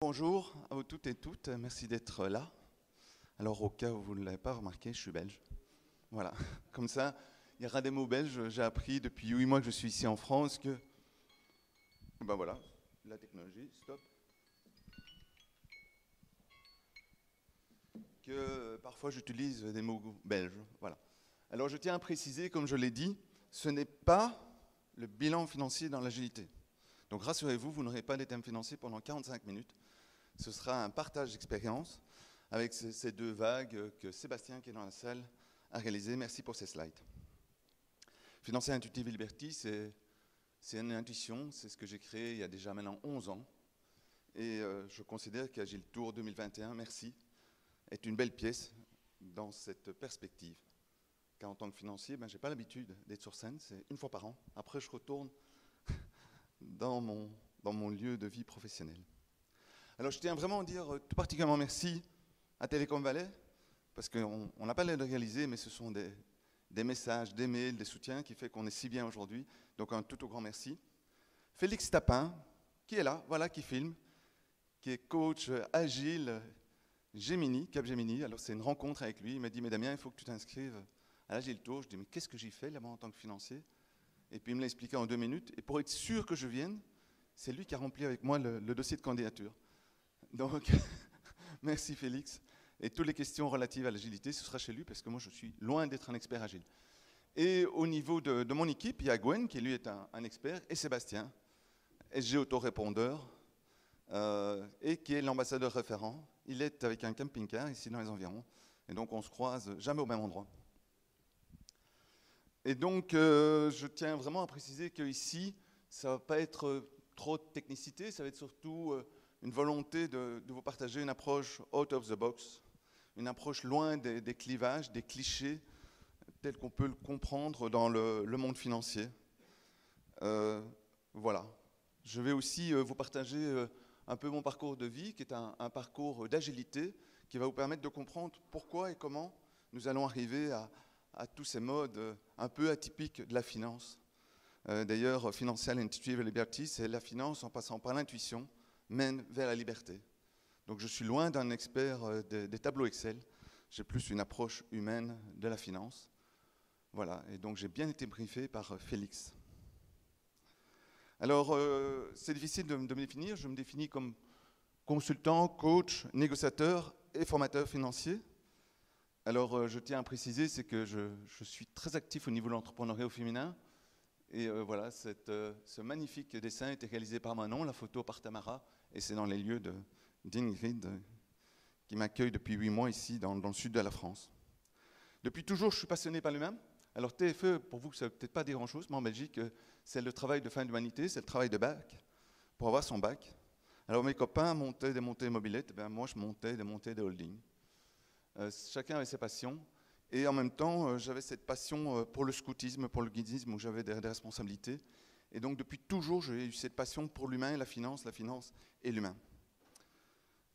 Bonjour à vous toutes et toutes, merci d'être là. Alors au cas où vous ne l'avez pas remarqué, je suis belge. Voilà, comme ça, il y aura des mots belges. J'ai appris depuis 8 mois que je suis ici en France que, ben voilà, la technologie, stop, que parfois j'utilise des mots belges. Voilà. Alors je tiens à préciser, comme je l'ai dit, ce n'est pas le bilan financier dans l'agilité. Donc rassurez-vous, vous n'aurez pas des thèmes financiers pendant 45 minutes. Ce sera un partage d'expérience avec ces deux vagues que Sébastien, qui est dans la salle, a réalisées. Merci pour ces slides. Financer Intuitive et Liberty, c'est une intuition, c'est ce que j'ai créé il y a déjà maintenant 11 ans. Et je considère qu'Agile Tour 2021, merci, est une belle pièce dans cette perspective. Car en tant que financier, je n'ai pas l'habitude d'être sur scène, c'est une fois par an. Après, je retourne dans mon lieu de vie professionnelle. Alors je tiens vraiment à dire tout particulièrement merci à Télécom Valais, parce qu'on n'a pas l'air de réaliser, mais ce sont des messages, des mails, des soutiens qui font qu'on est si bien aujourd'hui. Donc un tout au grand merci. Félix Tapin, qui est là, voilà, qui filme, qui est coach agile Gemini, Capgemini. Alors c'est une rencontre avec lui, il m'a dit « Mais Damien, il faut que tu t'inscrives à l'Agile Tour ». Je dis « Mais qu'est-ce que j'y fais là-bas en tant que financier ?» Et puis il me l'a expliqué en 2 minutes. Et pour être sûr que je vienne, c'est lui qui a rempli avec moi le dossier de candidature. Donc, merci Félix. Et toutes les questions relatives à l'agilité, ce sera chez lui, parce que moi, je suis loin d'être un expert agile. Et au niveau de mon équipe, il y a Gwen, qui lui est un expert, et Sébastien, SG autorépondeur, et qui est l'ambassadeur référent. Il est avec un camping-car ici dans les environs, et donc on se croise jamais au même endroit. Et donc, je tiens vraiment à préciser qu'ici, ça ne va pas être trop de technicité, ça va être surtout une volonté de vous partager une approche out of the box, une approche loin des clivages, des clichés, tels qu'on peut le comprendre dans le monde financier. Voilà. Je vais aussi vous partager un peu mon parcours de vie, qui est un parcours d'agilité, qui va vous permettre de comprendre pourquoi et comment nous allons arriver à tous ces modes un peu atypiques de la finance. D'ailleurs, Financial Intuitive Liberty, c'est la finance en passant par l'intuition, mène vers la liberté. Donc je suis loin d'un expert des tableaux Excel, j'ai plus une approche humaine de la finance. Voilà, et donc j'ai bien été briefé par Félix. Alors, c'est difficile de me définir, je me définis comme consultant, coach, négociateur et formateur financier. Alors, je tiens à préciser, c'est que je suis très actif au niveau de l'entrepreneuriat au féminin. Et voilà, ce magnifique dessin a été réalisé par Manon, la photo par Tamara, et c'est dans les lieux d'Ingrid, qui m'accueille depuis 8 mois ici, dans le sud de la France. Depuis toujours, je suis passionné par l'humain. Alors TFE, pour vous, ça ne veut peut-être pas dire grand-chose, mais en Belgique, c'est le travail de fin d'humanité, c'est le travail de bac, pour avoir son bac. Alors mes copains montaient des montées mobilettes, ben moi je montais des montées de holding. Chacun avait ses passions. Et en même temps, j'avais cette passion pour le scoutisme, pour le guidisme, où j'avais des responsabilités. Et donc, depuis toujours, j'ai eu cette passion pour l'humain et la finance et l'humain.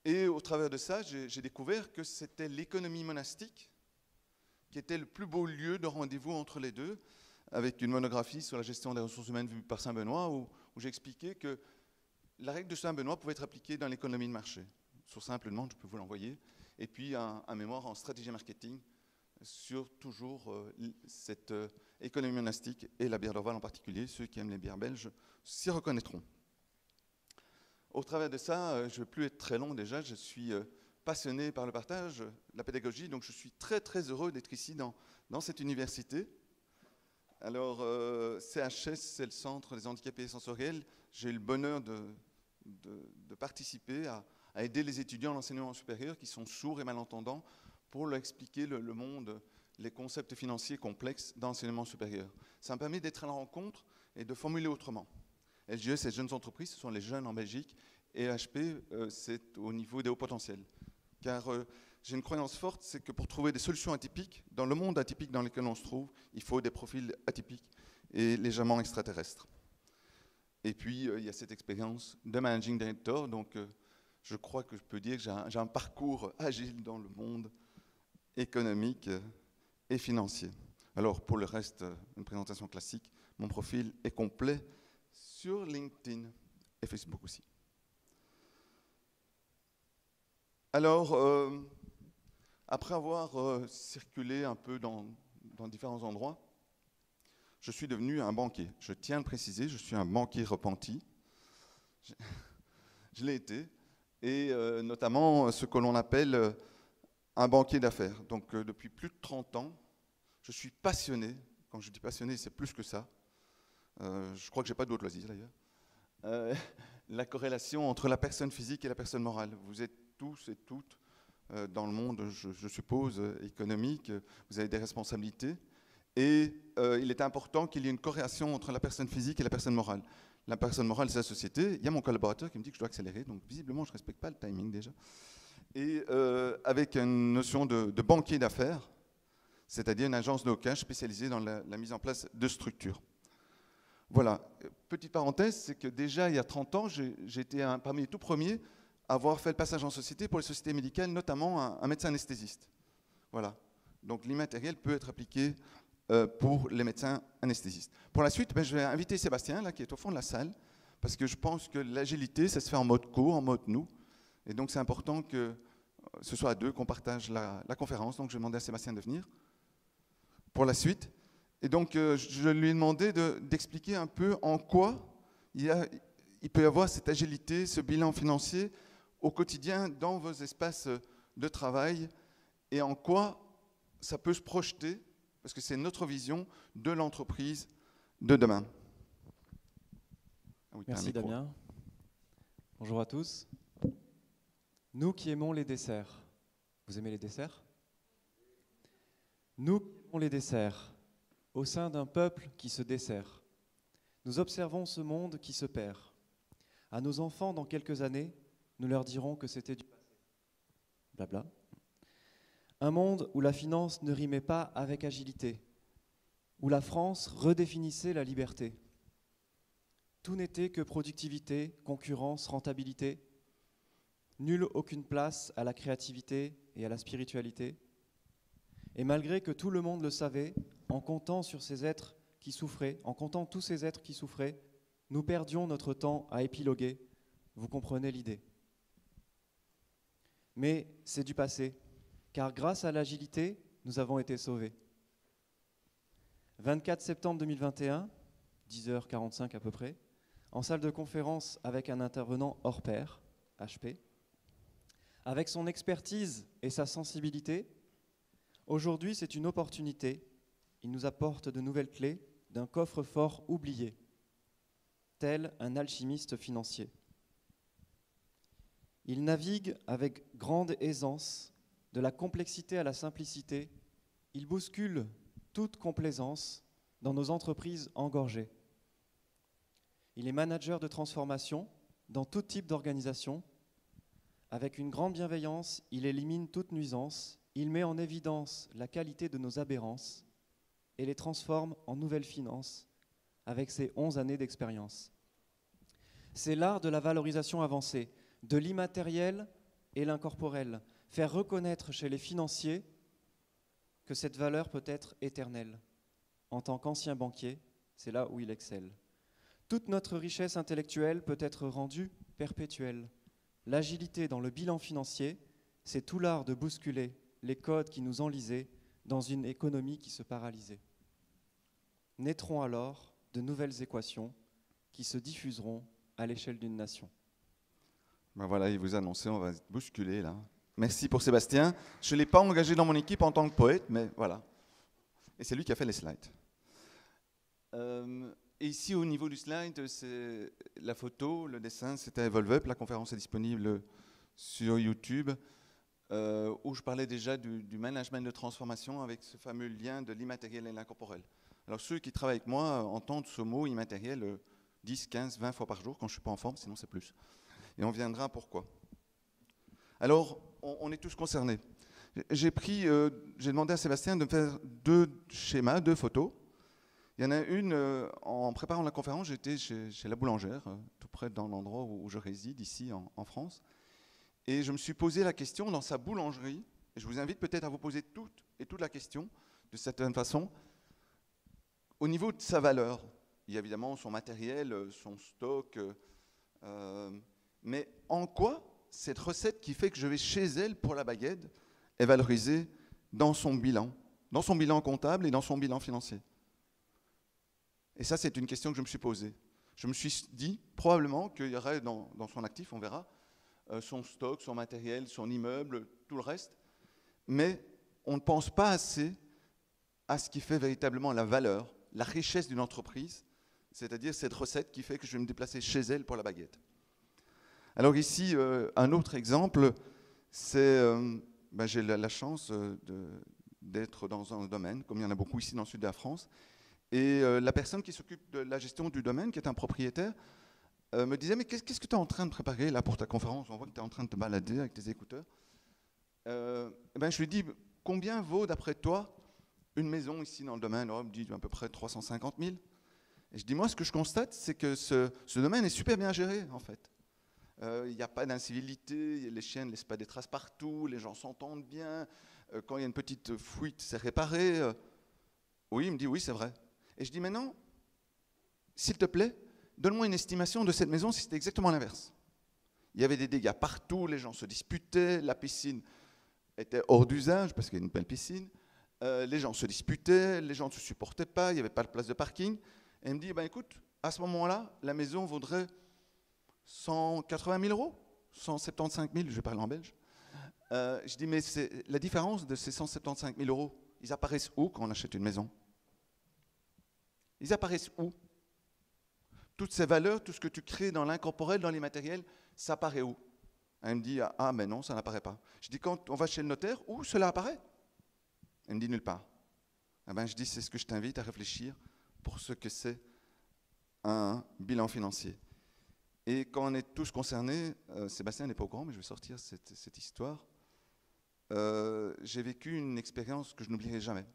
Et au travers de ça, j'ai découvert que c'était l'économie monastique qui était le plus beau lieu de rendez-vous entre les deux, avec une monographie sur la gestion des ressources humaines vue par Saint-Benoît, où j'ai expliqué que la règle de Saint-Benoît pouvait être appliquée dans l'économie de marché. Sur simple demande, je peux vous l'envoyer. Et puis, un mémoire en stratégie marketing, sur toujours cette économie monastique et la bière d'Orval en particulier. Ceux qui aiment les bières belges s'y reconnaîtront. Au travers de ça, je ne vais plus être très long déjà, je suis passionné par le partage, la pédagogie, donc je suis très très heureux d'être ici dans cette université. Alors, CHS, c'est le Centre des handicapés sensoriels. J'ai eu le bonheur de participer à aider les étudiants en enseignement supérieur qui sont sourds et malentendants pour leur expliquer le monde, les concepts financiers complexes d'enseignement supérieur. Ça me permet d'être à la rencontre et de formuler autrement. LGE, c'est Jeunes Entreprises, ce sont les jeunes en Belgique, et HP, c'est au niveau des hauts potentiels. Car j'ai une croyance forte, c'est que pour trouver des solutions atypiques, dans le monde atypique dans lequel on se trouve, il faut des profils atypiques et légèrement extraterrestres. Et puis, il y a cette expérience de managing director, donc je crois que je peux dire que j'ai un parcours agile dans le monde économique et financier. Alors, pour le reste, une présentation classique. Mon profil est complet sur LinkedIn et Facebook aussi. Alors, après avoir circulé un peu dans différents endroits, je suis devenu un banquier. Je tiens à le préciser, je suis un banquier repenti. Je l'ai été, et notamment ce que l'on appelle un banquier d'affaires. Donc depuis plus de 30 ans, je suis passionné. Quand je dis passionné, c'est plus que ça. Je crois que je n'ai pas d'autres loisirs d'ailleurs. La corrélation entre la personne physique et la personne morale. Vous êtes tous et toutes dans le monde, je suppose, économique, vous avez des responsabilités. Et il est important qu'il y ait une corrélation entre la personne physique et la personne morale. La personne morale, c'est la société. Il y a mon collaborateur qui me dit que je dois accélérer, donc visiblement, je ne respecte pas le timing déjà. Et avec une notion de banquier d'affaires, c'est-à-dire une agence de cash spécialisée dans la mise en place de structures. Voilà. Petite parenthèse, c'est que déjà, il y a 30 ans, j'étais parmi les tout premiers à avoir fait le passage en société pour les sociétés médicales, notamment un médecin anesthésiste. Voilà. Donc l'immatériel peut être appliqué pour les médecins anesthésistes. Pour la suite, je vais inviter Sébastien, là, qui est au fond de la salle, parce que je pense que l'agilité, ça se fait en mode co, en mode nous. Et donc c'est important que ce soit à deux qu'on partage la conférence. Donc je vais demander à Sébastien de venir pour la suite. Et donc je lui ai demandé d'expliquer un peu en quoi il peut y avoir cette agilité, ce bilan financier au quotidien dans vos espaces de travail et en quoi ça peut se projeter, parce que c'est notre vision de l'entreprise de demain. Ah oui, merci Damien. Bonjour à tous. Nous qui aimons les desserts. Vous aimez les desserts? Nous qui aimons les desserts, au sein d'un peuple qui se dessert, nous observons ce monde qui se perd. À nos enfants, dans quelques années, nous leur dirons que c'était du passé. Blabla. Un monde où la finance ne rimait pas avec agilité, où la France redéfinissait la liberté. Tout n'était que productivité, concurrence, rentabilité. Nulle aucune place à la créativité et à la spiritualité. Et malgré que tout le monde le savait, en comptant sur ces êtres qui souffraient, en comptant tous ces êtres qui souffraient, nous perdions notre temps à épiloguer. Vous comprenez l'idée. Mais c'est du passé, car grâce à l'agilité, nous avons été sauvés. 24 septembre 2021, 10h45 à peu près, en salle de conférence avec un intervenant hors pair, HP, avec son expertise et sa sensibilité, aujourd'hui c'est une opportunité. Il nous apporte de nouvelles clés d'un coffre-fort oublié, tel un alchimiste financier. Il navigue avec grande aisance, de la complexité à la simplicité. Il bouscule toute complaisance dans nos entreprises engorgées. Il est manager de transformation dans tout type d'organisation. Avec une grande bienveillance, il élimine toute nuisance. Il met en évidence la qualité de nos aberrances et les transforme en nouvelles finances avec ses 11 années d'expérience. C'est l'art de la valorisation avancée, de l'immatériel et l'incorporel. Faire reconnaître chez les financiers que cette valeur peut être éternelle. En tant qu'ancien banquier, c'est là où il excelle. Toute notre richesse intellectuelle peut être rendue perpétuelle. L'agilité dans le bilan financier, c'est tout l'art de bousculer les codes qui nous enlisaient dans une économie qui se paralysait. Naîtront alors de nouvelles équations qui se diffuseront à l'échelle d'une nation. Ben voilà, il vous a annoncé, on va se bousculer là. Merci pour Sébastien. Je ne l'ai pas engagé dans mon équipe en tant que poète, mais voilà. Et c'est lui qui a fait les slides. Et ici, au niveau du slide, c'est la photo, le dessin, c'était Evolve Up. La conférence est disponible sur YouTube, où je parlais déjà du management de transformation avec ce fameux lien de l'immatériel et l'incorporel. Alors ceux qui travaillent avec moi entendent ce mot immatériel 10, 15, 20 fois par jour quand je ne suis pas en forme, sinon c'est plus. Et on viendra pourquoi. Alors, on est tous concernés. J'ai demandé à Sébastien de me faire 2 schémas, 2 photos. Il y en a une, en préparant la conférence, j'étais chez la boulangère, tout près dans l'endroit où je réside, ici en France. Et je me suis posé la question dans sa boulangerie, et je vous invite peut-être à vous poser toute la question, de certaine façon, au niveau de sa valeur. Il y a évidemment son matériel, son stock, mais en quoi cette recette qui fait que je vais chez elle pour la baguette est valorisée dans son bilan comptable et dans son bilan financier. Et ça, c'est une question que je me suis posée. Je me suis dit probablement qu'il y aurait dans son actif, on verra, son stock, son matériel, son immeuble, tout le reste. Mais on ne pense pas assez à ce qui fait véritablement la valeur, la richesse d'une entreprise, c'est-à-dire cette recette qui fait que je vais me déplacer chez elle pour la baguette. Alors ici, un autre exemple, c'est, j'ai la chance d'être dans un domaine, comme il y en a beaucoup ici dans le sud de la France, et la personne qui s'occupe de la gestion du domaine, qui est un propriétaire, me disait, mais qu'est-ce que tu es en train de préparer là pour ta conférence? On voit que tu es en train de te balader avec tes écouteurs. Je lui dis, combien vaut d'après toi une maison ici dans le domaine? Alors, il me dit à peu près 350 000. Et je dis, moi, ce que je constate, c'est que ce domaine est super bien géré, en fait. Il n'y a pas d'incivilité, les chiens ne laissent pas des traces partout, les gens s'entendent bien. Quand il y a une petite fuite, c'est réparé. Oui, il me dit, oui, c'est vrai. Et je dis, maintenant, s'il te plaît, donne-moi une estimation de cette maison si c'était exactement l'inverse. Il y avait des dégâts partout, les gens se disputaient, la piscine était hors d'usage parce qu'il y a une belle piscine. Les gens se disputaient, les gens ne se supportaient pas, il n'y avait pas de place de parking. Et il me dit, écoute, à ce moment-là, la maison vaudrait 180 000 euros, 175 000, je vais parler en belge. Je dis, mais c'est la différence de ces 175 000 euros, ils apparaissent où quand on achète une maison? Ils apparaissent où? Toutes ces valeurs, tout ce que tu crées dans l'incorporel, dans les matériels, ça apparaît où? Elle me dit, ah mais non, ça n'apparaît pas. Je dis, quand on va chez le notaire, où cela apparaît? Elle me dit, nulle part. Je dis, c'est ce que je t'invite à réfléchir pour ce que c'est un bilan financier. Et quand on est tous concernés, Sébastien n'est pas au courant, mais je vais sortir cette histoire. J'ai vécu une expérience que je n'oublierai jamais.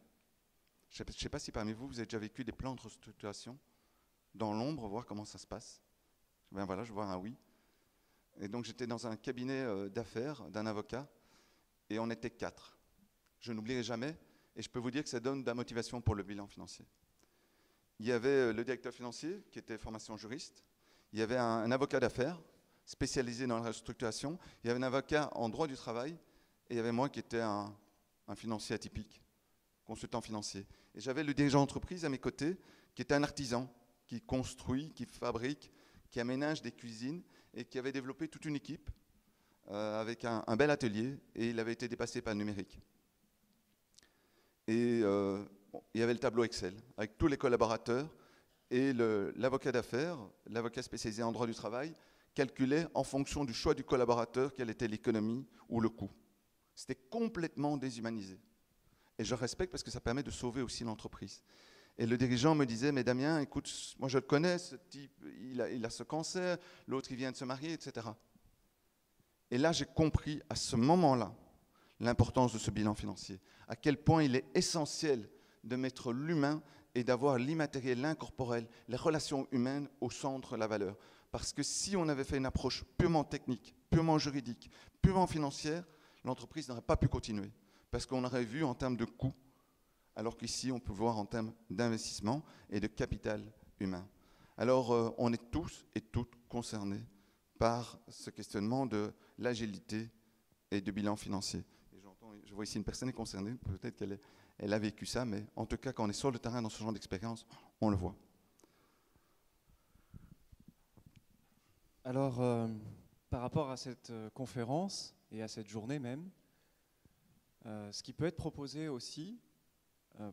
Je ne sais pas si parmi vous, vous avez déjà vécu des plans de restructuration dans l'ombre, voir comment ça se passe. Voilà, je vois un oui. Et donc j'étais dans un cabinet d'affaires d'un avocat et on était 4. Je n'oublierai jamais et je peux vous dire que ça donne de la motivation pour le bilan financier. Il y avait le directeur financier qui était formation juriste, il y avait un avocat d'affaires spécialisé dans la restructuration, il y avait un avocat en droit du travail et il y avait moi qui étais un financier atypique, consultant financier. Et j'avais le dirigeant d'entreprise à mes côtés qui était un artisan, qui construit, qui fabrique, qui aménage des cuisines et qui avait développé toute une équipe avec un bel atelier et il avait été dépassé par le numérique. Et il y avait le tableau Excel avec tous les collaborateurs et l'avocat d'affaires, l'avocat spécialisé en droit du travail, calculait en fonction du choix du collaborateur quelle était l'économie ou le coût. C'était complètement déshumanisé. Et je respecte parce que ça permet de sauver aussi l'entreprise. Et le dirigeant me disait, mais Damien, écoute, moi je le connais, ce type, il a ce cancer, l'autre il vient de se marier, etc. Et là j'ai compris à ce moment-là l'importance de ce bilan financier, à quel point il est essentiel de mettre l'humain et d'avoir l'immatériel, l'incorporel, les relations humaines au centre de la valeur. Parce que si on avait fait une approche purement technique, purement juridique, purement financière, l'entreprise n'aurait pas pu continuer. Parce qu'on aurait vu en termes de coûts, alors qu'ici, on peut voir en termes d'investissement et de capital humain. Alors, on est tous et toutes concernés par ce questionnement de l'agilité et du bilan financier. Et je vois ici une personne est concernée, peut-être qu'elle a vécu ça, mais en tout cas, quand on est sur le terrain dans ce genre d'expérience, on le voit. Alors, par rapport à cette conférence et à cette journée même, ce qui peut être proposé aussi,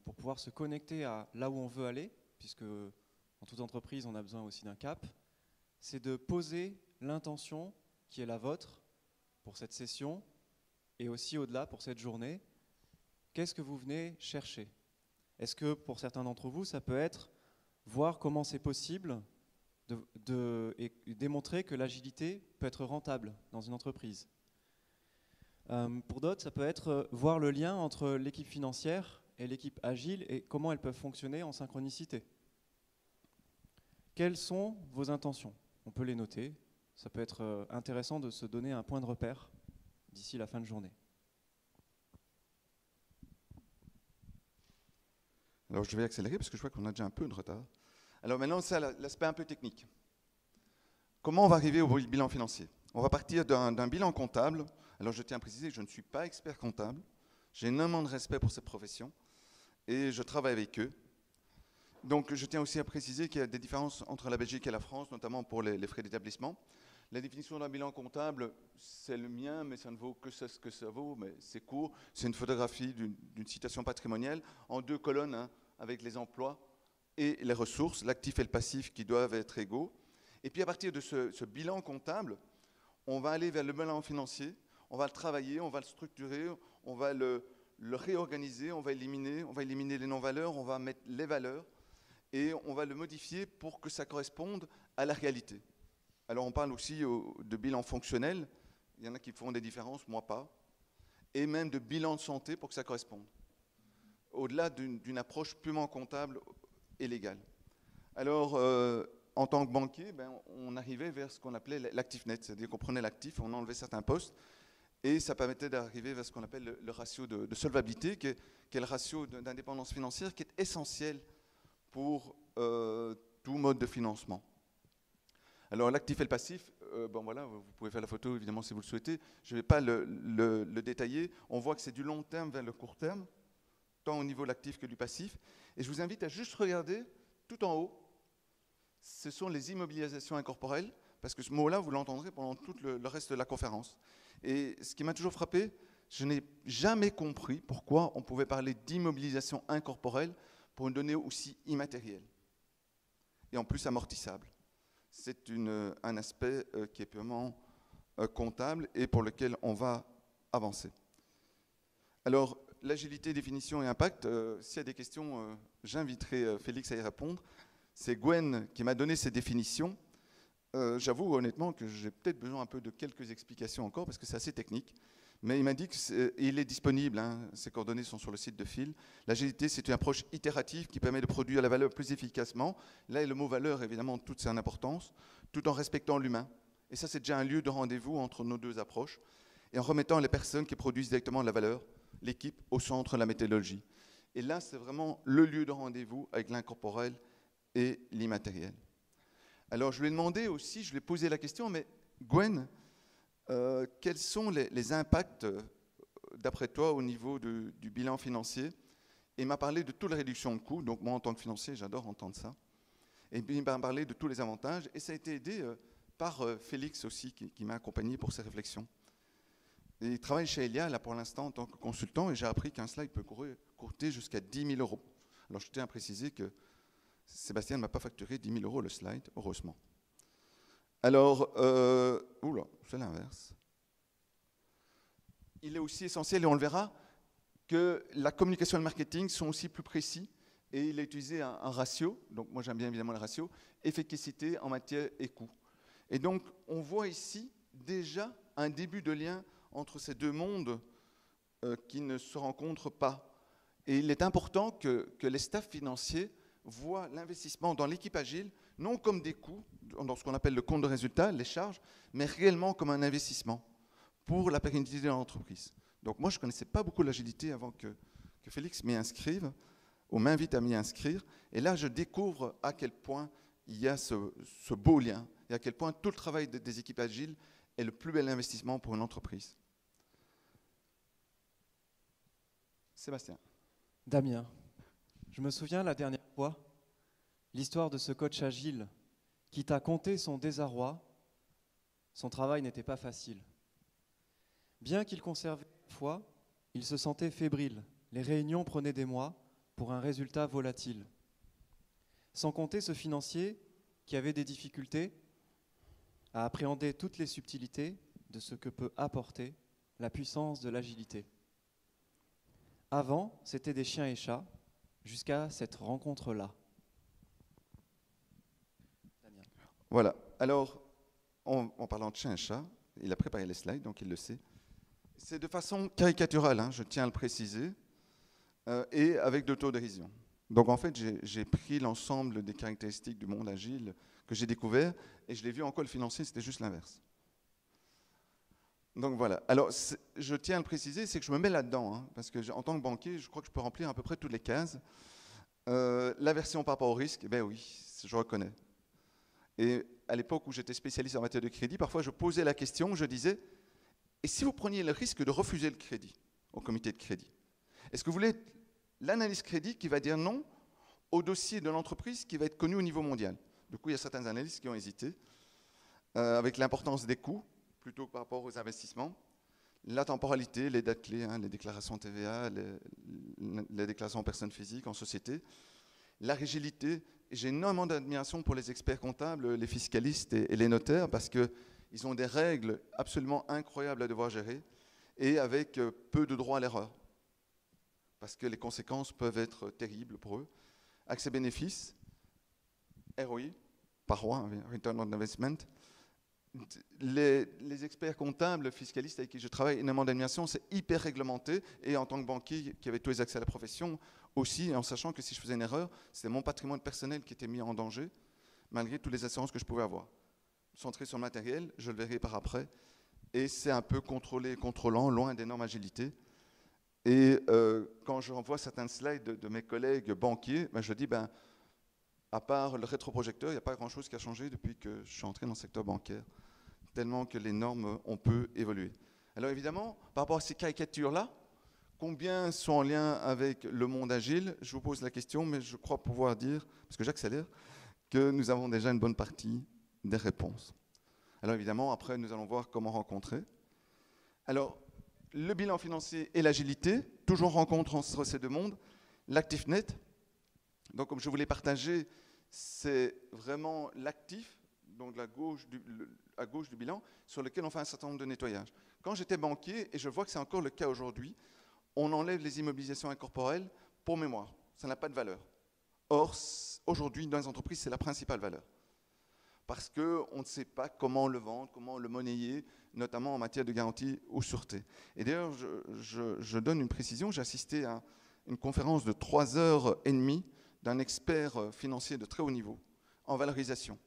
pour pouvoir se connecter à là où on veut aller, puisque dans toute entreprise, on a besoin aussi d'un cap, c'est de poser l'intention qui est la vôtre pour cette session et aussi au-delà pour cette journée. Qu'est-ce que vous venez chercher? Est-ce que pour certains d'entre vous, ça peut être voir comment c'est possible et démontrer que l'agilité peut être rentable dans une entreprise? Pour d'autres, ça peut être voir le lien entre l'équipe financière et l'équipe agile et comment elles peuvent fonctionner en synchronicité. Quelles sont vos intentions? On peut les noter. Ça peut être intéressant de se donner un point de repère d'ici la fin de journée. Alors je vais accélérer parce que je vois qu'on a déjà un peu de retard. Alors maintenant, c'est l'aspect un peu technique. Comment on va arriver au bilan financier? On va partir d'un bilan comptable. Alors je tiens à préciser que je ne suis pas expert comptable. J'ai énormément de respect pour cette profession et je travaille avec eux. Donc je tiens aussi à préciser qu'il y a des différences entre la Belgique et la France, notamment pour les frais d'établissement. La définition d'un bilan comptable, c'est le mien, mais ça ne vaut que ce que ça vaut, mais c'est court. C'est une photographie d'une citation patrimoniale en 2 colonnes, hein, avec les emplois et les ressources, l'actif et le passif qui doivent être égaux. Et puis à partir de ce bilan comptable, on va aller vers le bilan financier, on va le travailler, on va le structurer, on va le réorganiser, on va éliminer les non-valeurs, on va mettre les valeurs et on va le modifier pour que ça corresponde à la réalité. Alors on parle aussi de bilan fonctionnel, il y en a qui font des différences, moi pas, et même de bilan de santé pour que ça corresponde, au-delà d'une approche purement comptable et légale. Alors, en tant que banquier, on arrivait vers ce qu'on appelait l'actif net, c'est-à-dire qu'on prenait l'actif, on enlevait certains postes, et ça permettait d'arriver vers ce qu'on appelle le ratio de solvabilité, qui est le ratio d'indépendance financière, qui est essentiel pour tout mode de financement. Alors l'actif et le passif, voilà, vous pouvez faire la photo évidemment si vous le souhaitez, je ne vais pas le détailler, on voit que c'est du long terme vers le court terme, tant au niveau de l'actif que du passif, et je vous invite à juste regarder tout en haut, ce sont les immobilisations incorporelles, parce que ce mot-là, vous l'entendrez pendant tout le reste de la conférence. Et ce qui m'a toujours frappé, je n'ai jamais compris pourquoi on pouvait parler d'immobilisation incorporelle pour une donnée aussi immatérielle, et en plus amortissable. C'est un aspect qui est purement comptable et pour lequel on va avancer. Alors, l'agilité, définition et impact, s'il y a des questions, j'inviterai Félix à y répondre. C'est Gwen qui m'a donné ces définitions. J'avoue honnêtement que j'ai peut-être besoin un peu de quelques explications encore parce que c'est assez technique. Mais il m'a dit qu'il est disponible, hein, ses coordonnées sont sur le site de Phil. L'agilité, c'est une approche itérative qui permet de produire la valeur plus efficacement. Là, le mot valeur, évidemment, toute son importance, tout en respectant l'humain. Et ça, c'est déjà un lieu de rendez-vous entre nos deux approches. Et en remettant les personnes qui produisent directement la valeur, l'équipe, au centre de la méthodologie. Et là, c'est vraiment le lieu de rendez-vous avec l'incorporel et l'immatériel. Alors, je lui ai demandé aussi, je lui ai posé la question, mais Gwen, quels sont les impacts, d'après toi, au niveau du bilan financier? Et il m'a parlé de toute la réduction de coûts. Donc moi, en tant que financier, j'adore entendre ça. Et puis il m'a parlé de tous les avantages. Et ça a été aidé par Félix aussi, qui m'a accompagné pour ces réflexions. Et il travaille chez Elia, là, pour l'instant, en tant que consultant. Et j'ai appris qu'un slide peut coûter jusqu'à 10 000 euros. Alors je tiens à préciser que Sébastien ne m'a pas facturé 10 000 euros le slide, heureusement. Alors, oula, c'est l'inverse. Il est aussi essentiel, et on le verra, que la communication et le marketing sont aussi plus précis, et il a utilisé un ratio, donc moi j'aime bien évidemment le ratio, efficacité en matière et coût. Et donc, on voit ici déjà un début de lien entre ces deux mondes qui ne se rencontrent pas. Et il est important que les staffs financiers voient l'investissement dans l'équipe agile, non comme des coûts, dans ce qu'on appelle le compte de résultat, les charges, mais réellement comme un investissement pour la pérennité de l'entreprise. Donc moi, je ne connaissais pas beaucoup l'agilité avant que Félix m'y inscrive, ou m'invite à m'y inscrire. Et là, je découvre à quel point il y a ce beau lien, et à quel point tout le travail des équipes agiles est le plus bel investissement pour une entreprise. Sébastien. Damien, je me souviens la dernière fois, l'histoire de ce coach agile qui t'a conté son désarroi. Son travail n'était pas facile. Bien qu'il conservait la foi, il se sentait fébrile. Les réunions prenaient des mois pour un résultat volatile. Sans compter ce financier qui avait des difficultés à appréhender toutes les subtilités de ce que peut apporter la puissance de l'agilité. Avant, c'était des chiens et chats, jusqu'à cette rencontre-là. Voilà. Alors, en parlant de chiens et chats, il a préparé les slides, donc il le sait. C'est de façon caricaturale, hein, je tiens à le préciser, et avec de l'autodérision. Donc en fait, j'ai pris l'ensemble des caractéristiques du monde agile que j'ai découvert, et je l'ai vu en col financier, c'était juste l'inverse. Donc voilà. Alors, je tiens à le préciser, c'est que je me mets là-dedans, hein, parce que en tant que banquier, je crois que je peux remplir à peu près toutes les cases. L'aversion par rapport au risque, eh bien oui, je reconnais. Et à l'époque où j'étais spécialiste en matière de crédit, parfois je posais la question, je disais, et si vous preniez le risque de refuser le crédit au comité de crédit? Est-ce que vous voulez l'analyse crédit qui va dire non au dossier de l'entreprise qui va être connu au niveau mondial? Du coup, il y a certains analystes qui ont hésité, avec l'importance des coûts, plutôt que par rapport aux investissements, la temporalité, les dates clés, les déclarations TVA, les déclarations en personnes physiques, en société, la rigidité. J'ai énormément d'admiration pour les experts comptables, les fiscalistes et les notaires, parce qu'ils ont des règles absolument incroyables à devoir gérer, et avec peu de droit à l'erreur, parce que les conséquences peuvent être terribles pour eux. Accès-bénéfice, ROI, par ROI, Return on Investment. Les experts comptables, fiscalistes avec qui je travaille, énormément d'admiration, c'est hyper réglementé, et en tant que banquier qui avait tous les accès à la profession aussi, en sachant que si je faisais une erreur, c'était mon patrimoine personnel qui était mis en danger, malgré toutes les assurances que je pouvais avoir. Centré sur le matériel, je le verrai par après, et c'est un peu contrôlé et contrôlant, loin d'énormes agilités. Et quand je renvoie certains slides de mes collègues banquiers, je dis, à part le rétroprojecteur, il n'y a pas grand-chose qui a changé depuis que je suis entré dans le secteur bancaire, tellement que les normes ont peu évolué. Alors évidemment, par rapport à ces caricatures-là, combien sont en lien avec le monde agile? Je vous pose la question, mais je crois pouvoir dire, parce que j'accélère, que nous avons déjà une bonne partie des réponses. Alors évidemment, après, nous allons voir comment rencontrer. Alors, le bilan financier et l'agilité, toujours rencontre entre ces deux mondes. L'actif net, donc comme je vous l'ai partagé, c'est vraiment l'actif, donc à gauche du bilan, sur lequel on fait un certain nombre de nettoyages. Quand j'étais banquier, et je vois que c'est encore le cas aujourd'hui, on enlève les immobilisations incorporelles pour mémoire. Ça n'a pas de valeur. Or, aujourd'hui, dans les entreprises, c'est la principale valeur. Parce qu'on ne sait pas comment le vendre, comment le monnayer, notamment en matière de garantie ou sûreté. Et d'ailleurs, je donne une précision, j'ai assisté à une conférence de 3h30 d'un expert financier de très haut niveau en valorisation.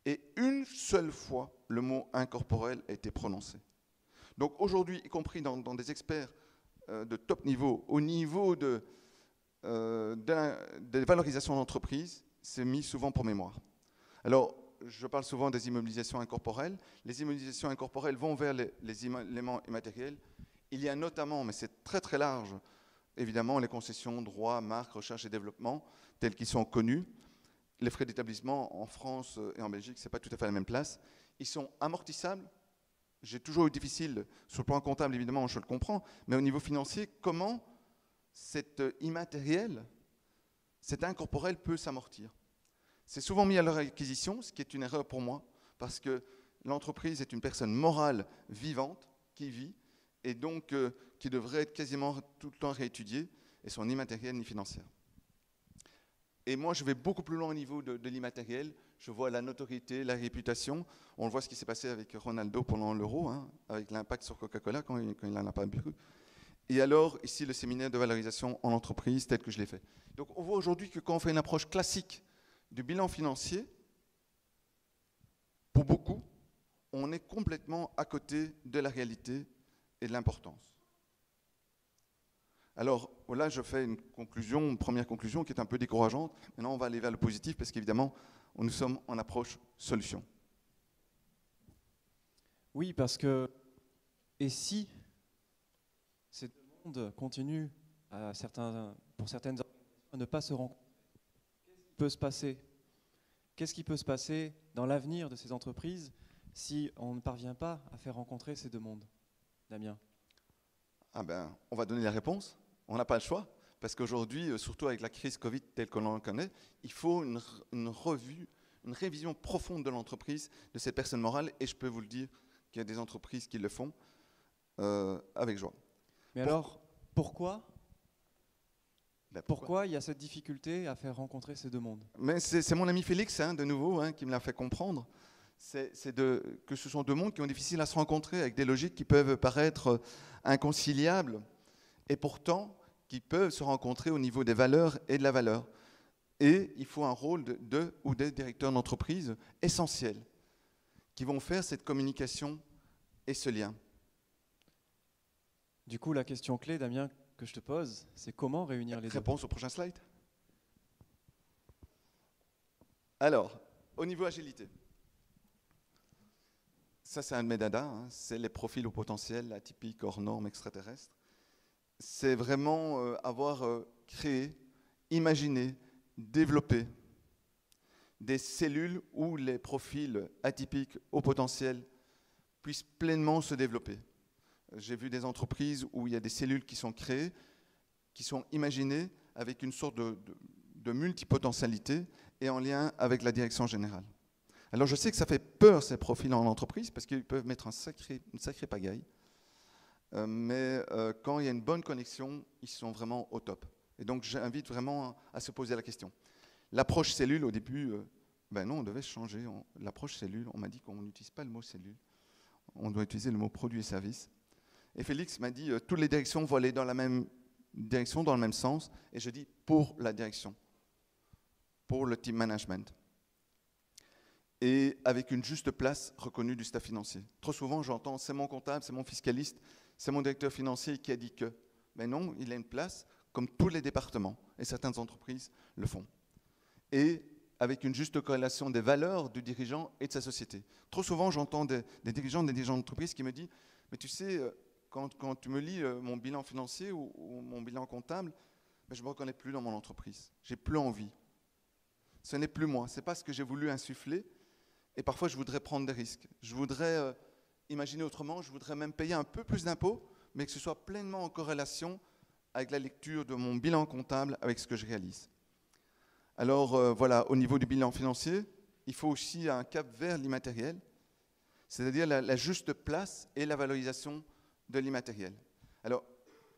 Et une seule fois, le mot incorporel a été prononcé. Donc aujourd'hui, y compris dans des experts de top niveau, au niveau des valorisations d'entreprise, c'est mis souvent pour mémoire. Alors, je parle souvent des immobilisations incorporelles. Les immobilisations incorporelles vont vers les éléments immatériels. Il y a notamment, mais c'est très très large, évidemment, les concessions, droits, marques, recherche et développement, tels qu'ils sont connus. Les frais d'établissement en France et en Belgique, ce n'est pas tout à fait la même place. Ils sont amortissables. J'ai toujours eu difficile, sur le plan comptable, évidemment, je le comprends, mais au niveau financier, comment cet immatériel, cet incorporel peut s'amortir? C'est souvent mis à leur acquisition, ce qui est une erreur pour moi, parce que l'entreprise est une personne morale vivante, qui vit, et donc qui devrait être quasiment tout le temps réétudiée, et son immatériel ni financière. Et moi, je vais beaucoup plus loin au niveau de l'immatériel. Je vois la notoriété, la réputation. On voit ce qui s'est passé avec Ronaldo pendant l'Euro, avec l'impact sur Coca-Cola quand il n'en a pas bu. Et alors, ici, le séminaire de valorisation en entreprise, tel que je l'ai fait. Donc, on voit aujourd'hui que quand on fait une approche classique du bilan financier, pour beaucoup, on est complètement à côté de la réalité et de l'importance. Alors, voilà, je fais une première conclusion qui est un peu décourageante. Maintenant, on va aller vers le positif parce qu'évidemment, nous sommes en approche solution. Oui, parce que, et si ces deux mondes continuent pour certaines organisations à ne pas se rencontrer, qu'est-ce qui peut se passer dans l'avenir de ces entreprises si on ne parvient pas à faire rencontrer ces deux mondes? Damien? On va donner la réponse. On n'a pas le choix. Parce qu'aujourd'hui, surtout avec la crise Covid telle qu'on la connaît, il faut une revue, une révision profonde de l'entreprise, de cette personne morale. Et je peux vous le dire qu'il y a des entreprises qui le font avec joie. Mais alors, pourquoi il y a cette difficulté à faire rencontrer ces deux mondes? Mais c'est mon ami Félix, de nouveau, qui me l'a fait comprendre. Que ce sont deux mondes qui sont difficiles à se rencontrer, avec des logiques qui peuvent paraître inconciliables, et pourtant qui peuvent se rencontrer au niveau des valeurs et de la valeur. Et il faut un rôle de ou des directeurs d'entreprise essentiels, qui vont faire cette communication et ce lien. Du coup, la question clé, Damien, que je te pose, c'est comment réunir les deux? Réponse au prochain slide. Alors, au niveau agilité. Ça, c'est un de mes dadas, hein, c'est les profils au potentiel atypiques, hors normes, extraterrestres. C'est vraiment avoir créé, imaginé, développé des cellules où les profils atypiques au potentiel puissent pleinement se développer. J'ai vu des entreprises où il y a des cellules qui sont créées, qui sont imaginées avec une sorte de multipotentialité et en lien avec la direction générale. Alors je sais que ça fait peur ces profils en entreprise parce qu'ils peuvent mettre une sacrée pagaille, mais quand il y a une bonne connexion, ils sont vraiment au top. Et donc j'invite vraiment à se poser la question. L'approche cellule, au début, ben non, on devait changer. L'approche cellule, on m'a dit qu'on n'utilise pas le mot cellule, on doit utiliser le mot produit et service. Et Félix m'a dit, toutes les directions vont aller dans la même direction, dans le même sens, et je dis pour la direction, pour le team management. Et avec une juste place reconnue du staff financier. Trop souvent, j'entends, c'est mon comptable, c'est mon fiscaliste, c'est mon directeur financier qui a dit que. Mais non, il a une place comme tous les départements, et certaines entreprises le font. Et avec une juste corrélation des valeurs du dirigeant et de sa société. Trop souvent, j'entends des dirigeants d'entreprise qui me disent « Mais tu sais, quand tu me lis mon bilan financier ou mon bilan comptable, ben je ne me reconnais plus dans mon entreprise. J'ai plus envie. Ce n'est plus moi. Ce n'est pas ce que j'ai voulu insuffler. Et parfois, je voudrais prendre des risques. Je voudrais imaginer autrement. Je voudrais même payer un peu plus d'impôts, mais que ce soit pleinement en corrélation avec la lecture de mon bilan comptable, avec ce que je réalise. » Alors voilà, au niveau du bilan financier, il faut aussi un cap vers l'immatériel, c'est-à-dire la juste place et la valorisation de l'immatériel. Alors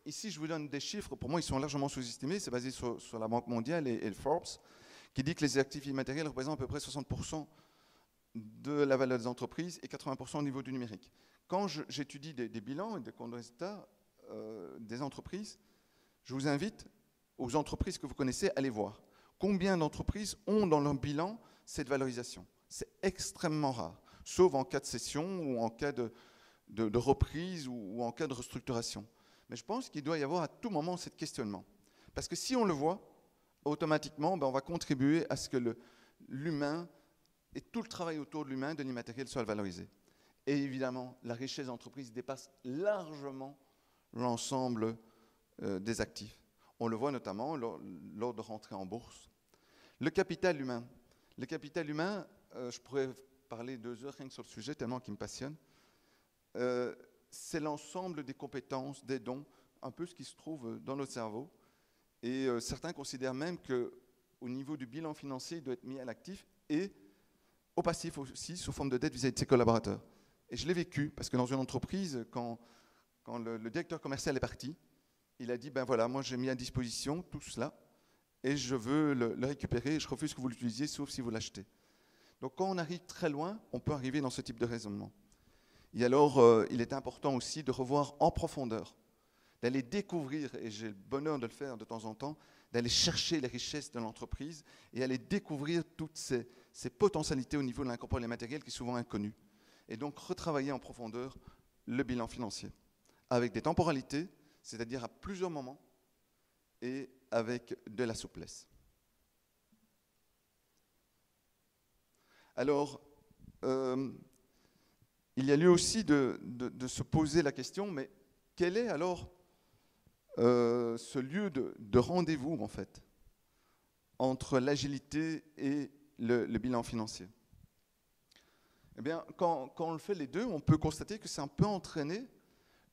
ici, je vous donne des chiffres, pour moi ils sont largement sous-estimés, c'est basé sur la Banque mondiale et le Forbes, qui dit que les actifs immatériels représentent à peu près 60% de la valeur des entreprises et 80% au niveau du numérique. Quand j'étudie des bilans et des comptes de résultats des entreprises, je vous invite aux entreprises que vous connaissez à les voir. Combien d'entreprises ont dans leur bilan cette valorisation? C'est extrêmement rare, sauf en cas de cession ou en cas de reprise ou en cas de restructuration. Mais je pense qu'il doit y avoir à tout moment ce questionnement. Parce que si on le voit, automatiquement, on va contribuer à ce que l'humain et tout le travail autour de l'humain, de l'immatériel, soit valorisé. Et évidemment, la richesse d'entreprise dépasse largement l'ensemble des actifs. On le voit notamment lors de rentrée en bourse. Le capital humain. Le capital humain, je pourrais parler 2 heures rien que sur le sujet, tellement qu'il me passionne. C'est l'ensemble des compétences, des dons, un peu ce qui se trouve dans notre cerveau. Et certains considèrent même qu'au niveau du bilan financier, il doit être mis à l'actif et au passif aussi, sous forme de dette vis-à-vis de ses collaborateurs. Et je l'ai vécu, parce que dans une entreprise, quand le directeur commercial est parti, il a dit, ben voilà, moi j'ai mis à disposition tout cela et je veux le récupérer et je refuse que vous l'utilisiez sauf si vous l'achetez. Donc quand on arrive très loin, on peut arriver dans ce type de raisonnement. Et alors, il est important aussi de revoir en profondeur, d'aller découvrir, et j'ai le bonheur de le faire de temps en temps, d'aller chercher les richesses de l'entreprise et aller découvrir toutes ces potentialités au niveau de l'incorporel matériel qui est souvent inconnu. Et donc retravailler en profondeur le bilan financier, avec des temporalités, c'est-à-dire à plusieurs moments, et avec de la souplesse. Alors, il y a lieu aussi de se poser la question, mais quel est alors ce lieu de rendez-vous, en fait, entre l'agilité et le bilan financier? Eh bien, quand on le fait les deux, on peut constater que ça peut entraîner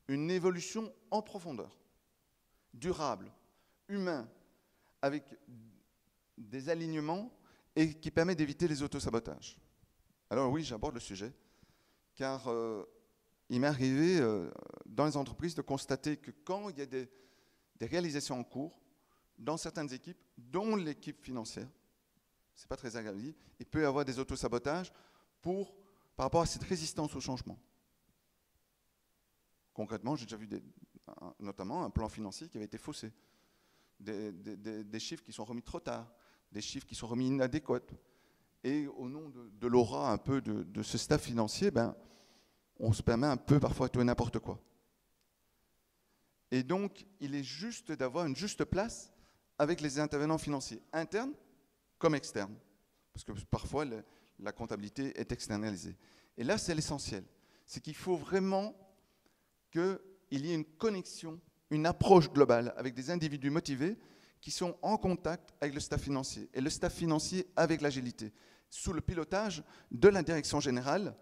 une évolution en profondeur, durable, humain, avec des alignements et qui permet d'éviter les autosabotages. Alors oui, j'aborde le sujet, car il m'est arrivé dans les entreprises de constater que quand il y a des réalisations en cours, dans certaines équipes, dont l'équipe financière, ce n'est pas très agréable, il peut y avoir des autosabotages par rapport à cette résistance au changement. Concrètement, j'ai déjà vu notamment un plan financier qui avait été faussé, des chiffres qui sont remis trop tard, des chiffres qui sont remis inadéquats. Et au nom de l'aura un peu de ce staff financier, on se permet un peu parfois de tout et n'importe quoi. Et donc, il est juste d'avoir une juste place avec les intervenants financiers, internes comme externes. Parce que parfois, la comptabilité est externalisée. Et là, c'est l'essentiel. c'est qu'il faut vraiment qu'il y ait une connexion, une approche globale avec des individus motivés qui sont en contact avec le staff financier, et le staff financier avec l'agilité, sous le pilotage de la direction générale,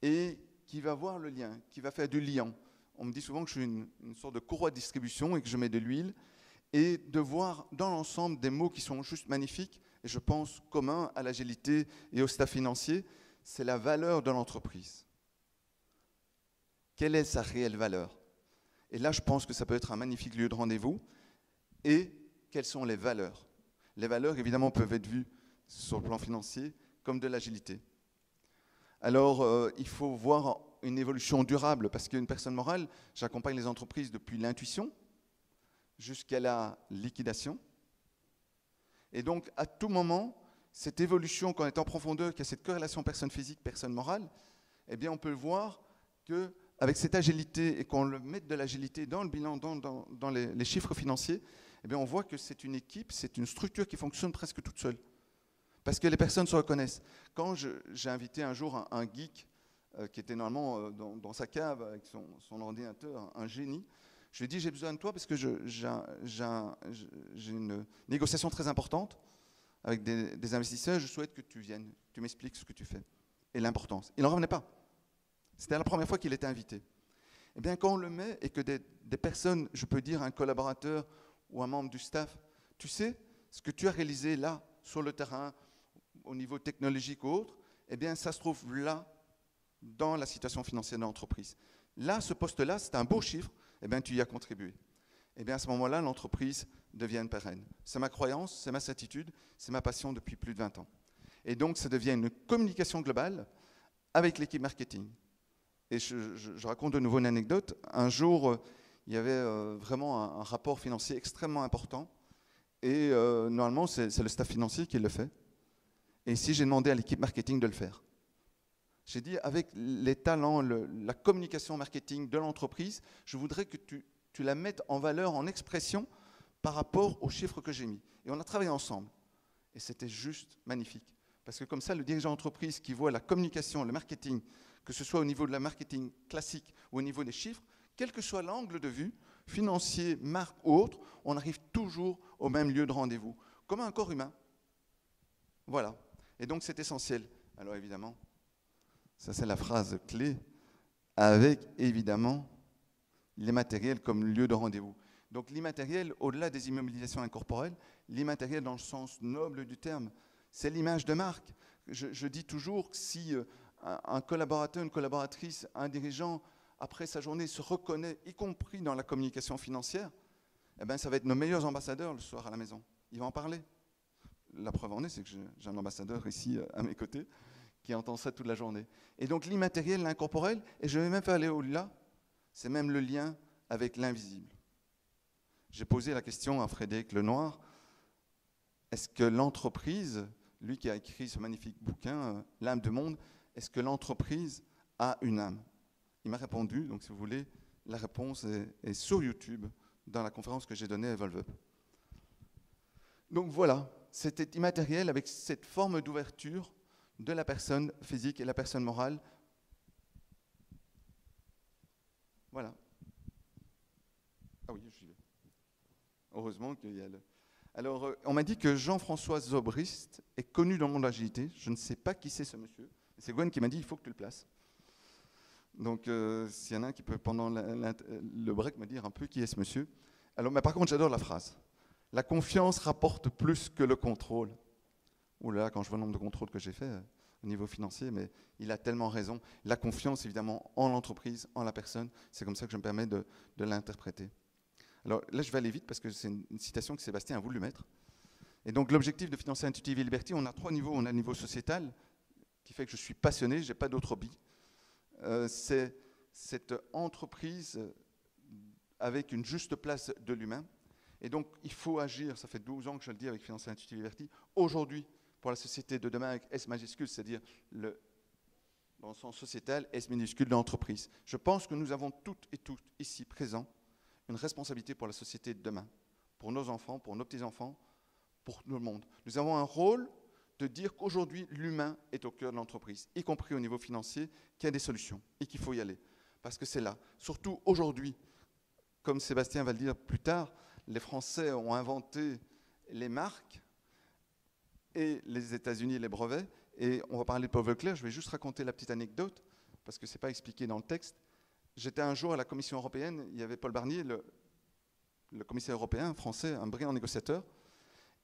et qui va voir le lien, qui va faire du liant. On me dit souvent que je suis une sorte de courroie de distribution et que je mets de l'huile, et de voir dans l'ensemble des mots qui sont juste magnifiques, et je pense communs à l'agilité et au staff financier, c'est la valeur de l'entreprise. Quelle est sa réelle valeur? Et là, je pense que ça peut être un magnifique lieu de rendez-vous. Et quelles sont les valeurs? Les valeurs, évidemment, peuvent être vues sur le plan financier comme de l'agilité. Alors, il faut voir une évolution durable, parce qu'une personne morale, j'accompagne les entreprises depuis l'intuition jusqu'à la liquidation. Et donc, à tout moment, cette évolution, quand on est en profondeur, qu'il y a cette corrélation personne physique, personne morale, eh bien, on peut voir qu'avec cette agilité, et qu'on le mette de l'agilité dans le bilan, dans les chiffres financiers, eh bien, on voit que c'est une équipe, c'est une structure qui fonctionne presque toute seule. Parce que les personnes se reconnaissent. Quand j'ai invité un jour un geek qui était normalement dans sa cave avec son ordinateur, un génie, je lui ai dit, j'ai besoin de toi parce que j'ai une négociation très importante avec des investisseurs, je souhaite que tu viennes, tu m'expliques ce que tu fais et l'importance. Il n'en revenait pas. C'était la première fois qu'il était invité. Eh bien, quand on le met et que des personnes, je peux dire un collaborateur ou un membre du staff, tu sais, ce que tu as réalisé là, sur le terrain, au niveau technologique ou autre, eh bien, ça se trouve là, dans la situation financière de l'entreprise. Là, ce poste-là, c'est un beau chiffre, eh bien, tu y as contribué. Eh bien, à ce moment-là, l'entreprise devient pérenne. C'est ma croyance, c'est ma certitude, c'est ma passion depuis plus de 20 ans. Et donc, ça devient une communication globale avec l'équipe marketing. Et je raconte de nouveau une anecdote. Un jour, il y avait vraiment un rapport financier extrêmement important. Et normalement, c'est le staff financier qui le fait. Et ici, j'ai demandé à l'équipe marketing de le faire. J'ai dit, avec les talents, la communication marketing de l'entreprise, je voudrais que tu la mettes en valeur, en expression, par rapport aux chiffres que j'ai mis. Et on a travaillé ensemble. Et c'était juste magnifique. Parce que comme ça, le dirigeant d'entreprise qui voit la communication, le marketing, que ce soit au niveau de la marketing classique ou au niveau des chiffres, quel que soit l'angle de vue, financier, marque ou autre, on arrive toujours au même lieu de rendez-vous, comme un corps humain. Voilà. Et donc c'est essentiel. Alors évidemment, ça c'est la phrase clé, avec évidemment l'immatériel comme lieu de rendez-vous. Donc l'immatériel, au-delà des immobilisations incorporelles, l'immatériel dans le sens noble du terme, c'est l'image de marque. Je dis toujours que si un collaborateur, une collaboratrice, un dirigeant, après sa journée, se reconnaît, y compris dans la communication financière, eh bien, ça va être nos meilleurs ambassadeurs le soir à la maison. Il va en parler. La preuve en est, c'est que j'ai un ambassadeur ici à mes côtés qui entend ça toute la journée. Et donc l'immatériel, l'incorporel, et je vais même faire aller au-delà, c'est même le lien avec l'invisible. J'ai posé la question à Frédéric Lenoir, est-ce que l'entreprise, lui qui a écrit ce magnifique bouquin, L'âme du monde, est-ce que l'entreprise a une âme? Il m'a répondu, donc si vous voulez, la réponse est sur YouTube, dans la conférence que j'ai donnée à Evolve Up. Donc voilà, c'était immatériel avec cette forme d'ouverture de la personne physique et la personne morale. Voilà. Ah oui, je vais. Heureusement qu'il y a le... Alors, on m'a dit que Jean-François Zobrist est connu dans le monde de l'agilité. Je ne sais pas qui c'est ce monsieur. C'est Gwen qui m'a dit, il faut que tu le places. Donc, s'il y en a un qui peut, pendant le break, me dire un peu qui est ce monsieur. Alors, mais par contre, j'adore la phrase. La confiance rapporte plus que le contrôle. Ouh là, quand je vois le nombre de contrôles que j'ai fait au niveau financier, mais il a tellement raison. La confiance, évidemment, en l'entreprise, en la personne, c'est comme ça que je me permets de l'interpréter. Alors là, je vais aller vite parce que c'est une citation que Sébastien a voulu mettre. Et donc, l'objectif de Financer Intuitive et Liberty, on a 3 niveaux. On a le niveau sociétal, qui fait que je suis passionné, je n'ai pas d'autre hobby. C'est cette entreprise avec une juste place de l'humain. Et donc, il faut agir, ça fait 12 ans que je le dis avec Financer Intuitive et Liberty, aujourd'hui, pour la société de demain avec S majuscule, c'est-à-dire dans le sens sociétal, S minuscule de l'entreprise. Je pense que nous avons toutes et tous ici présents une responsabilité pour la société de demain, pour nos enfants, pour nos petits-enfants, pour tout le monde. Nous avons un rôle de dire qu'aujourd'hui, l'humain est au cœur de l'entreprise, y compris au niveau financier, qu'il y a des solutions et qu'il faut y aller. Parce que c'est là, surtout aujourd'hui, comme Sébastien va le dire plus tard, les Français ont inventé les marques et les États-Unis les brevets. Et on va parler de Paul Leclerc, je vais juste raconter la petite anecdote, parce que ce n'est pas expliqué dans le texte. J'étais un jour à la Commission européenne, il y avait Paul Barnier, le commissaire européen français, un brillant négociateur,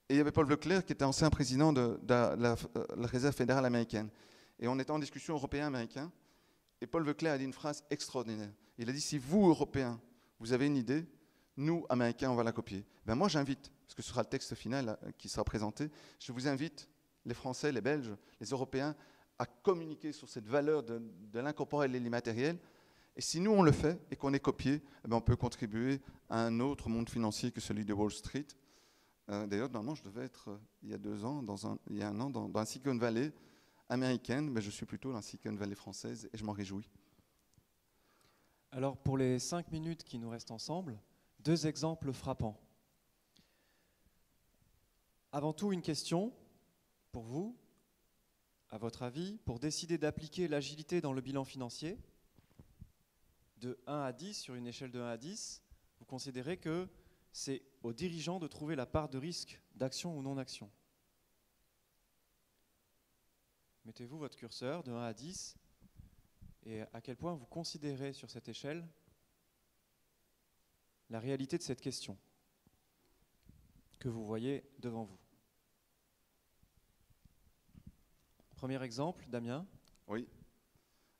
et il y avait Paul Leclerc qui était ancien président de la Réserve fédérale américaine. Et on était en discussion européen-américain, et Paul Leclerc a dit une phrase extraordinaire. Il a dit, si vous, Européens, vous avez une idée, nous, Américains, on va la copier. Ben moi, j'invite, parce que ce sera le texte final qui sera présenté, je vous invite, les Français, les Belges, les Européens, à communiquer sur cette valeur de l'incorporel et l'immatériel. Et si nous, on le fait et qu'on est copié, eh ben on peut contribuer à un autre monde financier que celui de Wall Street. D'ailleurs, normalement, je devais être, il y a 2 ans, il y a 1 an, dans la Silicon Valley américaine, mais je suis plutôt dans la Silicon Valley française et je m'en réjouis. Alors, pour les 5 minutes qui nous restent ensemble, 2 exemples frappants. Avant tout, une question pour vous. À votre avis, pour décider d'appliquer l'agilité dans le bilan financier, de 1 à 10, sur une échelle de 1 à 10, vous considérez que c'est aux dirigeants de trouver la part de risque d'action ou non-action. Mettez-vous votre curseur de 1 à 10 et à quel point vous considérez sur cette échelle la réalité de cette question que vous voyez devant vous. Premier exemple, Damien. Oui.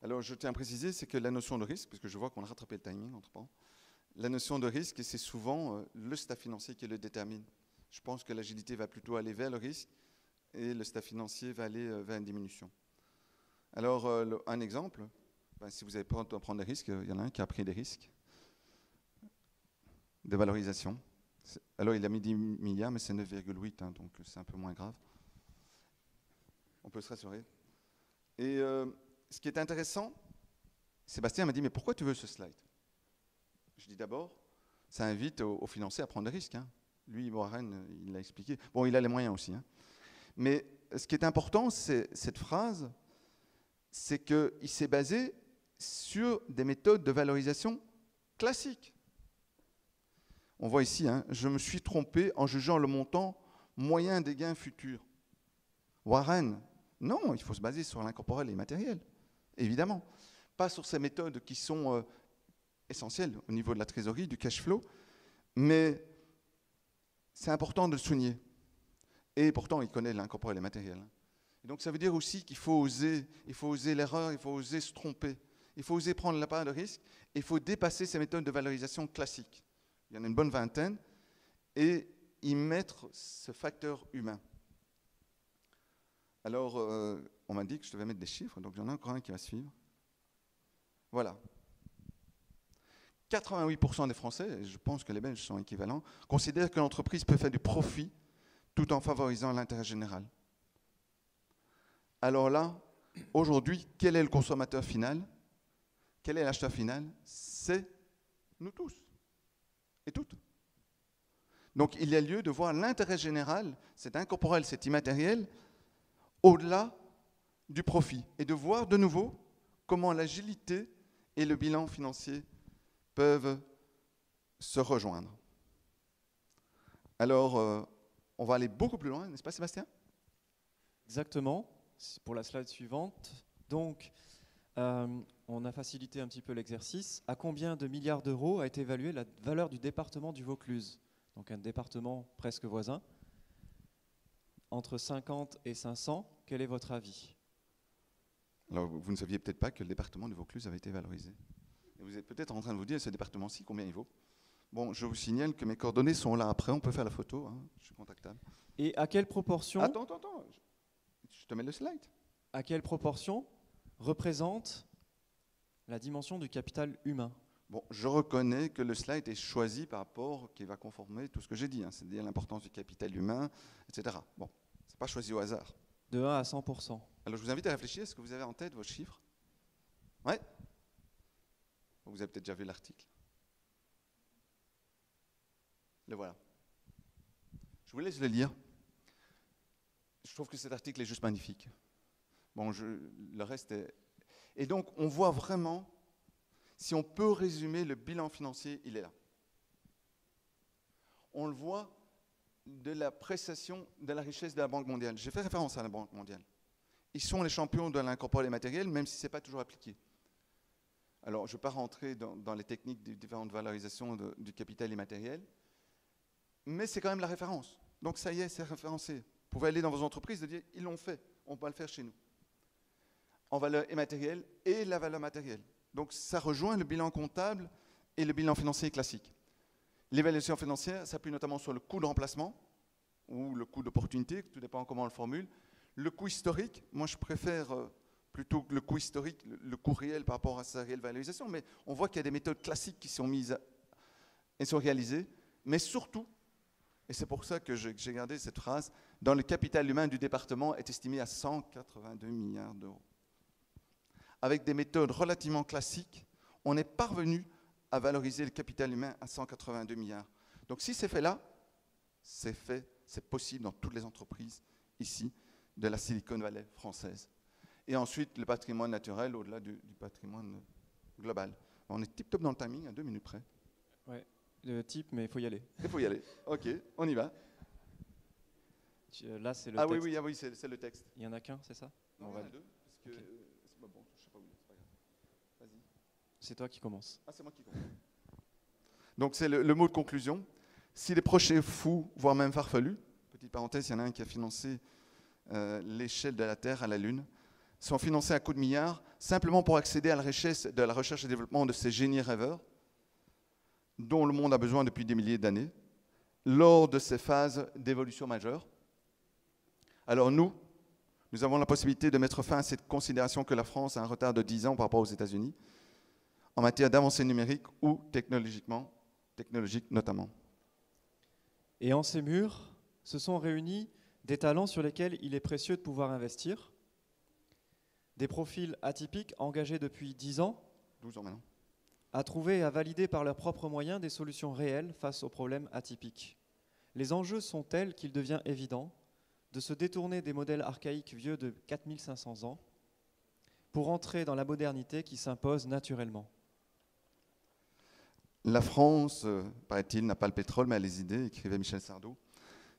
Alors, je tiens à préciser, c'est que la notion de risque, parce que je vois qu'on a rattrapé le timing entre-temps, la notion de risque, c'est souvent le staff financier qui le détermine. Je pense que l'agilité va plutôt aller vers le risque et le staff financier va aller vers une diminution. Alors, un exemple, si vous avez peur de prendre des risques, il y en a un qui a pris des risques de valorisation. Alors, il a mis 10 milliards, mais c'est 9,8, donc c'est un peu moins grave. On peut se rassurer. Et ce qui est intéressant, Sébastien m'a dit, mais pourquoi tu veux ce slide? Je dis d'abord, ça invite aux financiers à prendre des risques. Lui, Warren, il l'a expliqué. Bon, il a les moyens aussi. Mais ce qui est important, c'est cette phrase, c'est qu'il s'est basé sur des méthodes de valorisation classiques. On voit ici, je me suis trompé en jugeant le montant moyen des gains futurs. Warren, non, il faut se baser sur l'incorporel et l'immatériel, évidemment. Pas sur ces méthodes qui sont essentielles au niveau de la trésorerie, du cash flow, mais c'est important de le souligner. Et pourtant, il connaît l'incorporel et l'immatériel. Et donc ça veut dire aussi qu'il faut oser l'erreur, il faut oser se tromper, il faut oser prendre la part de risque, et il faut dépasser ces méthodes de valorisation classiques. Il y en a une bonne vingtaine, et y mettre ce facteur humain. Alors, on m'a dit que je devais mettre des chiffres, donc il y en a encore un qui va suivre. Voilà. 88% des Français, et je pense que les Belges sont équivalents, considèrent que l'entreprise peut faire du profit tout en favorisant l'intérêt général. Alors là, aujourd'hui, quel est le consommateur final? Quel est l'acheteur final? C'est nous tous et toutes. Donc il y a lieu de voir l'intérêt général, cet incorporel, cet immatériel, au-delà du profit, et de voir de nouveau comment l'agilité et le bilan financier peuvent se rejoindre. Alors, on va aller beaucoup plus loin, n'est-ce pas Sébastien? Exactement, pour la slide suivante. Donc, on a facilité un petit peu l'exercice. À combien de milliards d'euros a été évaluée la valeur du département du Vaucluse? Donc un département presque voisin. Entre 50 et 500, quel est votre avis? Alors, vous ne saviez peut-être pas que le département du Vaucluse avait été valorisé. Et vous êtes peut-être en train de vous dire, ce département-ci, combien il vaut? Bon, je vous signale que mes coordonnées sont là après, on peut faire la photo, je suis contactable. Et à quelle proportion... Attends, je te mets le slide. À quelle proportion représente la dimension du capital humain? Bon, je reconnais que le slide est choisi par rapport qui va conformer tout ce que j'ai dit, c'est-à-dire l'importance du capital humain, etc. Bon, c'est pas choisi au hasard. De 1 à 100%. Alors je vous invite à réfléchir, est-ce que vous avez en tête vos chiffres? Ouais. Vous avez peut-être déjà vu l'article. Le voilà. Je vous laisse le lire. je trouve que cet article est juste magnifique. Bon, le reste est... Et donc, on voit vraiment, si on peut résumer le bilan financier, il est là. On le voit de la prestation de la richesse de la Banque mondiale. J'ai fait référence à la Banque mondiale. Ils sont les champions de l'incorporel matériel, même si ce n'est pas toujours appliqué. Alors, je ne vais pas rentrer dans les techniques des différentes valorisations du capital immatériel, mais c'est quand même la référence. Donc, ça y est, c'est référencé. Vous pouvez aller dans vos entreprises et dire, ils l'ont fait, on va le faire chez nous. En valeur immatérielle et la valeur matérielle. Donc, ça rejoint le bilan comptable et le bilan financier classique. L'évaluation financière s'appuie notamment sur le coût de remplacement ou le coût d'opportunité, tout dépend comment on le formule. Le coût historique, moi je préfère plutôt que le coût historique, le coût réel par rapport à sa réelle valorisation, mais on voit qu'il y a des méthodes classiques qui sont mises et sont réalisées, mais surtout, et c'est pour ça que j'ai gardé cette phrase, dans le capital humain du département est estimé à 182 milliards d'euros. Avec des méthodes relativement classiques, on est parvenu à valoriser le capital humain à 182 milliards. Donc si c'est fait là, c'est possible dans toutes les entreprises ici de la Silicon Valley française. Et ensuite, le patrimoine naturel au-delà du patrimoine global. On est tip-top dans le timing, à 2 minutes près. Ouais, le type, mais il faut y aller. Il faut y aller. Ok, on y va. Là, c'est le texte. texte. Oui, c'est le texte. Il n'y en a qu'un, c'est ça? Non, on il y en va... a deux. Parce que, okay. Bon, je sais pas où il est, c'est pas grave. Vas-y. C'est toi qui commence. Ah, c'est moi qui commence. Donc, c'est le mot de conclusion. Si les projets fous, voire même farfelus, petite parenthèse, il y en a un qui a financé l'échelle de la Terre à la Lune, sont financés à coups de milliards, simplement pour accéder à la richesse de la recherche et développement de ces génies rêveurs, dont le monde a besoin depuis des milliers d'années, lors de ces phases d'évolution majeure. Alors nous avons la possibilité de mettre fin à cette considération que la France a un retard de 10 ans par rapport aux États-Unis, en matière d'avancée numérique ou technologique notamment. Et en ces murs se sont réunis des talents sur lesquels il est précieux de pouvoir investir, des profils atypiques engagés depuis 10 ans, 12 ans maintenant, à trouver et à valider par leurs propres moyens des solutions réelles face aux problèmes atypiques. Les enjeux sont tels qu'il devient évident de se détourner des modèles archaïques vieux de 4500 ans pour entrer dans la modernité qui s'impose naturellement. La France, paraît-il, n'a pas le pétrole, mais a les idées, écrivait Michel Sardou.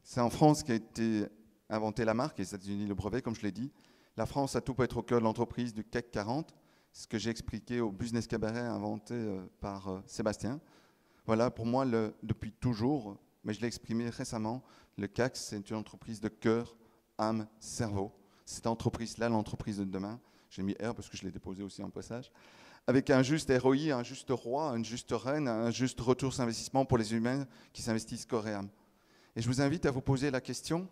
C'est en France qu'a été inventée la marque, et les États-Unis le brevet, comme je l'ai dit. La France a tout pour être au cœur de l'entreprise du CAC 40, ce que j'ai expliqué au Business Cabaret inventé par Sébastien. Voilà, pour moi, depuis toujours, mais je l'ai exprimé récemment, le CAC, c'est une entreprise de cœur, âme, cerveau. Cette entreprise-là, l'entreprise de demain, j'ai mis R parce que je l'ai déposé aussi en passage, avec un juste ROI, un juste roi, une juste reine, un juste retour sur investissement pour les humains qui s'investissent corps et âme. Et je vous invite à vous poser la question,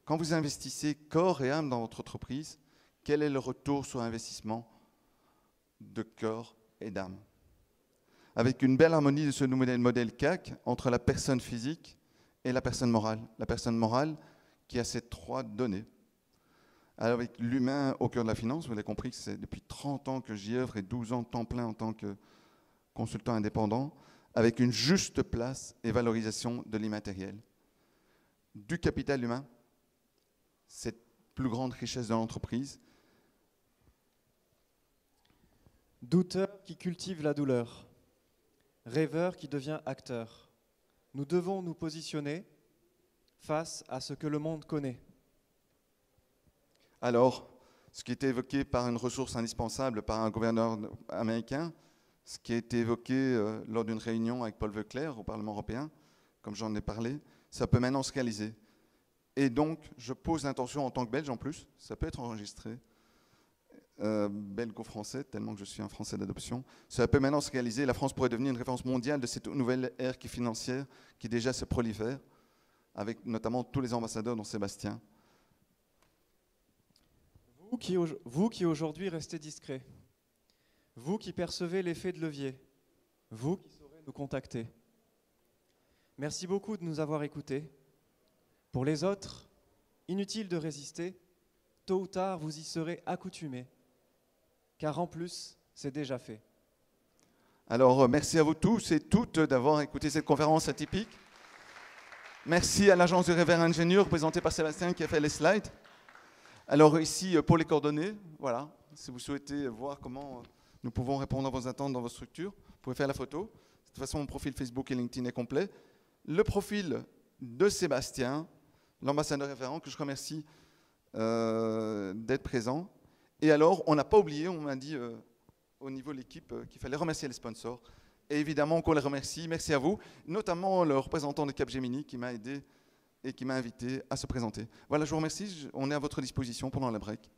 quand vous investissez corps et âme dans votre entreprise, quel est le retour sur investissement de corps et d'âme? Avec une belle harmonie de ce modèle CAC entre la personne physique et la personne morale. La personne morale qui a ces trois données. Alors avec l'humain au cœur de la finance, vous l'avez compris que c'est depuis 30 ans que j'y œuvre et 12 ans de temps plein en tant que consultant indépendant, avec une juste place et valorisation de l'immatériel. Du capital humain, cette plus grande richesse de l'entreprise. Douteur qui cultive la douleur, rêveur qui devient acteur. Nous devons nous positionner face à ce que le monde connaît. Alors, ce qui était évoqué par une ressource indispensable par un gouverneur américain, ce qui a été évoqué lors d'une réunion avec Paul Veuclair au Parlement européen, comme j'en ai parlé, ça peut maintenant se réaliser. Et donc, je pose l'intention en tant que Belge en plus, ça peut être enregistré, belgo-français, tellement que je suis un Français d'adoption, ça peut maintenant se réaliser. La France pourrait devenir une référence mondiale de cette nouvelle ère qui est financière, qui déjà se prolifère, avec notamment tous les ambassadeurs, dont Sébastien. Vous qui aujourd'hui restez discret, vous qui percevez l'effet de levier, vous qui saurez nous contacter. Merci beaucoup de nous avoir écoutés. Pour les autres, inutile de résister, tôt ou tard vous y serez accoutumés, car en plus, c'est déjà fait. Alors, merci à vous tous et toutes d'avoir écouté cette conférence atypique. Merci à l'agence de Révère Ingénieur, représentée par Sébastien, qui a fait les slides. Alors ici, pour les coordonnées, voilà, si vous souhaitez voir comment nous pouvons répondre à vos attentes dans vos structures, vous pouvez faire la photo. De toute façon, mon profil Facebook et LinkedIn est complet. Le profil de Sébastien, l'ambassadeur référent, que je remercie d'être présent. Et alors, on n'a pas oublié, on m'a dit au niveau de l'équipe qu'il fallait remercier les sponsors. Et évidemment qu'on les remercie. Merci à vous, notamment le représentant de Capgemini qui m'a aidé et qui m'a invité à se présenter. Voilà, je vous remercie. On est à votre disposition pendant la break.